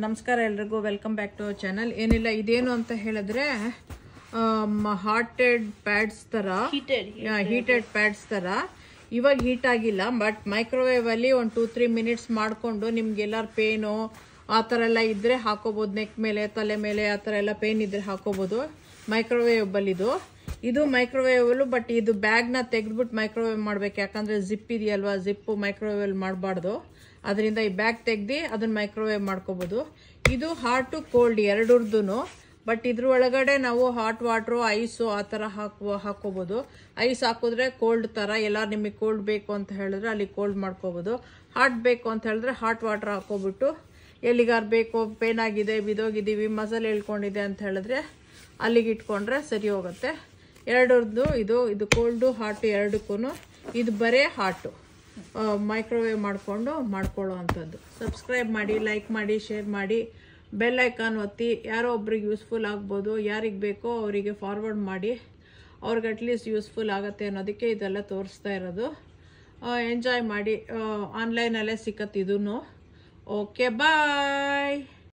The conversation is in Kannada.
ನಮಸ್ಕಾರ ಎಲ್ರಿಗೂ welcome back to our channel. ಏನಿಲ್ಲ, ಇದೇನು ಅಂತ ಹೇಳಿದ್ರೆ ಹಾಟೆಡ್ ಪ್ಯಾಡ್ಸ್ ತರ, ಹೀಟೆಡ್ ಪ್ಯಾಡ್ಸ್ ತರ. ಇವಾಗ ಹೀಟ್ ಆಗಿಲ್ಲ, ಬಟ್ ಮೈಕ್ರೋವೇವ್ ಅಲ್ಲಿ ಒಂದು 2-3 ಮಿನಿಟ್ಸ್ ಮಾಡಿಕೊಂಡು ನಿಮ್ಗೆ ಎಲ್ಲಾರು ಪೇನು ಆ ಥರ ಎಲ್ಲ ಇದ್ರೆ ಹಾಕೋಬಹುದು. ನೆಕ್ ಮೇಲೆ, ತಲೆ ಮೇಲೆ ಆ ಥರ ಎಲ್ಲ ಪೇನ್ ಇದ್ರೆ ಹಾಕೋಬಹುದು ಮೈಕ್ರೋವೇವ್ ಅಲ್ಲಿ. ಇದು ಮೈಕ್ರೋವೇವ್, ಬಟ್ ಇದು ಬ್ಯಾಗ್ನ ತೆಗೆದ್ಬಿಟ್ಟು ಮೈಕ್ರೋವೇವ್ ಮಾಡ್ಬೇಕು. ಯಾಕಂದ್ರೆ ಜಿಪ್ ಇದೆಯಲ್ವಾ, ಜಿಪ್ ಮೈಕ್ರೋವೇವ್ ಮಾಡಬಾರ್ದು. ಅದರಿಂದ ಈ ಬ್ಯಾಗ್ ತೆಗ್ದು ಅದನ್ನ ಮೈಕ್ರೋವೇವ್ ಮಾಡ್ಕೋಬಹುದು. ಇದು ಹಾಟ್ ಕೋಲ್ಡ್ ಎರಡರದ್ದು, ಬಟ್ ಇದ್ರ ಒಳಗಡೆ ನಾವು ಹಾಟ್ ವಾಟ್ರು, ಐಸು ಆ ಥರ ಹಾಕೋಬಹುದು. ಐಸ್ ಹಾಕಿದ್ರೆ ಕೋಲ್ಡ್ ಥರ, ಎಲ್ಲ ನಿಮಗೆ ಕೋಲ್ಡ್ ಬೇಕು ಅಂತ ಹೇಳಿದ್ರೆ ಅಲ್ಲಿ ಕೋಲ್ಡ್ ಮಾಡ್ಕೋಬಹುದು. ಹಾಟ್ ಬೇಕು ಅಂತ ಹೇಳಿದ್ರೆ ಹಾಟ್ ವಾಟರ್ ಹಾಕೋಬಿಟ್ಟು, ಎಲ್ಲಿಗಾರು ಬೇಕು, ಪೇನ್ ಆಗಿದೆ, ಬಿದೋಗಿದ್ದೀವಿ, ಮಸಲ್ ಹೇಳ್ಕೊಂಡಿದೆ ಅಂತ ಹೇಳಿದ್ರೆ ಅಲ್ಲಿಗೆ ಇಟ್ಕೊಂಡ್ರೆ ಸರಿ ಹೋಗುತ್ತೆ. ಎರಡರದ್ದು ಇದು ಕೋಲ್ಡು ಹಾಟು ಎರಡಕ್ಕೂ. ಇದು ಬರೇ ಹಾಟು, ಮೈಕ್ರೋವೇವ್ ಮಾಡ್ಕೊಳ್ಳೋ ಅಂಥದ್ದು. ಸಬ್ಸ್ಕ್ರೈಬ್ ಮಾಡಿ, ಲೈಕ್ ಮಾಡಿ, ಶೇರ್ ಮಾಡಿ, ಬೆಲ್ ಐಕಾನ್ ಒತ್ತಿ. ಯಾರೋ ಒಬ್ರಿಗೆ ಯೂಸ್ಫುಲ್ ಆಗ್ಬೋದು, ಯಾರಿಗೆ ಬೇಕೋ ಅವರಿಗೆ ಫಾರ್ವರ್ಡ್ ಮಾಡಿ, ಅವ್ರಿಗೆ ಅಟ್ಲೀಸ್ಟ್ ಯೂಸ್ಫುಲ್ ಆಗುತ್ತೆ ಅನ್ನೋದಕ್ಕೆ ಇದೆಲ್ಲ ತೋರಿಸ್ತಾ ಇರೋದು. ಎಂಜಾಯ್ ಮಾಡಿ. ಆನ್ಲೈನಲ್ಲೇ ಸಿಕ್ಕತ್ತಿದೂ. ಓಕೆ, ಬಾಯ್.